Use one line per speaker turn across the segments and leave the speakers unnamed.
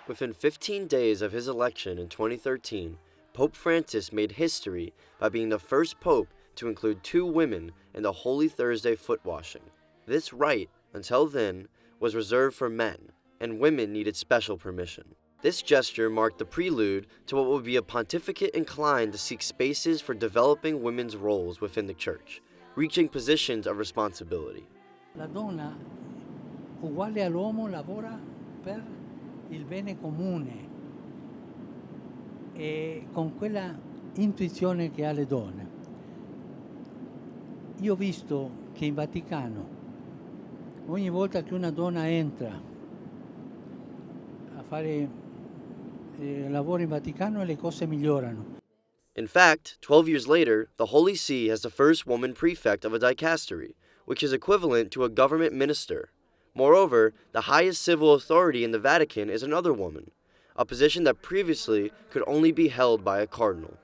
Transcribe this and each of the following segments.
Within 15 days of his election in 2013, Pope Francis made history by being the first pope to include 2 women in the Holy Thursday foot washing. This rite, until then, was reserved for men, and women needed special permission. This gesture marked the prelude to what would be a pontificate inclined to seek spaces for developing women's roles within the Church, reaching positions of responsibility.
La donna, uguale all'uomo, lavora per il bene comune e con quella intuizione che ha le donne. Io ho visto che in Vaticano, ogni volta che una donna entra a fare lavoro in Vaticano, le cose migliorano.
In fact, 12 years later, the Holy See has the first woman prefect of a dicastery, which is equivalent to a government minister. Moreover, the highest civil authority in the Vatican is another woman, a position that previously could only be held by a cardinal.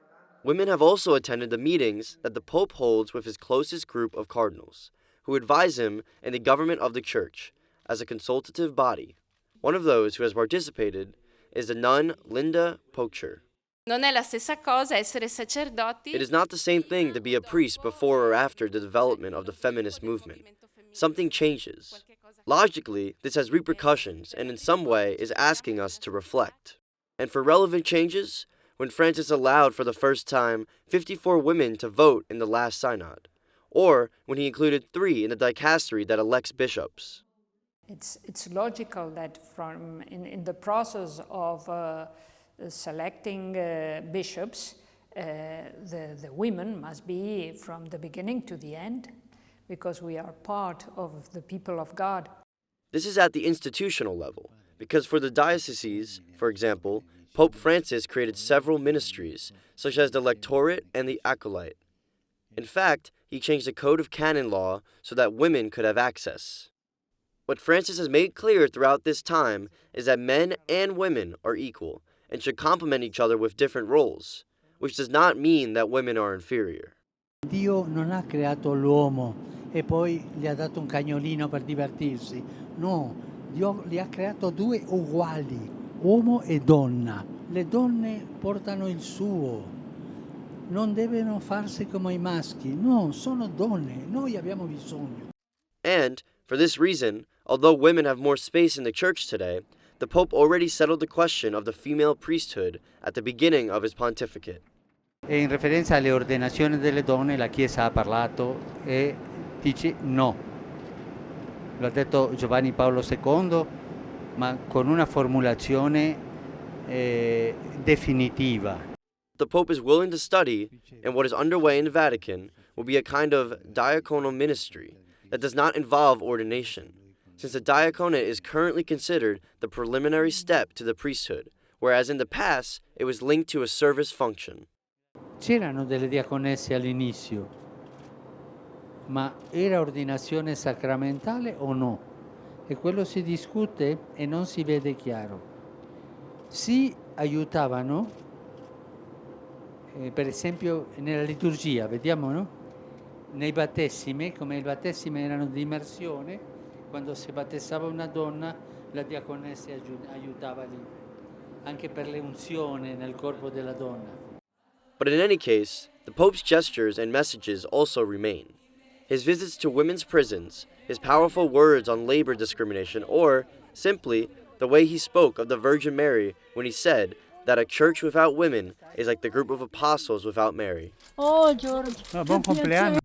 Women have also attended the meetings that the Pope holds with his closest group of cardinals, who advise him in the government of the Church, as a consultative body. One of those who has participated is the nun Linda Pocher.
Non è la stessa cosa essere sacerdoti.
It is not the same thing to be a priest before or after the development of the feminist movement. Something changes. Logically, this has repercussions and in some way is asking us to reflect. And for relevant changes, when Francis allowed for the first time 54 women to vote in the last synod, or when he included 3 in the dicastery that elects bishops.
It's logical that in the process of selecting bishops, the women must be from the beginning to the end, because we are part of the people of God.
This is at the institutional level, because for the dioceses, for example, Pope Francis created several ministries, such as the lectorate and the acolyte. In fact, he changed the code of canon law so that women could have access. What Francis has made clear throughout this time is that men and women are equal and should complement each other with different roles, which does not mean that women are inferior.
Dio non ha creato l'uomo e poi gli ha dato un cagnolino per divertirsi. No, Dio li ha creato 2 uguali, uomo e donna. Le donne portano il suo, non devono farsi come i maschi. No, sono donne, noi abbiamo bisogno.
And, for this reason, although women have more space in the Church today, the Pope already settled the question of the female priesthood at the beginning of his pontificate.
E in referenza alle ordenazioni delle donne la Chiesa ha parlato e dice no. Lo ha detto Giovanni Paolo II, ma con una formulazione definitiva.
The Pope is willing to study, and what is underway in the Vatican will be a kind of diaconal ministry that does not involve ordination, since the diaconate is currently considered the preliminary step to the priesthood, whereas in the past it was linked to a service function.
C'erano delle diaconesse all'inizio, ma era ordinazione sacramentale o no? E quello si discute e non si vede chiaro. Si aiutavano, per esempio nella liturgia, vediamo, no? Nei battesimi, come i battesimi erano di immersione, quando si battezzava una donna, la diaconessa aiutava lì, anche per le unzioni nel corpo della donna.
But in any case, the Pope's gestures and messages also remain. His visits to women's prisons, his powerful words on labor discrimination, or, simply, the way he spoke of the Virgin Mary when he said that a church without women is like the group of apostles without Mary.
Oh, George.
Buon compleanno.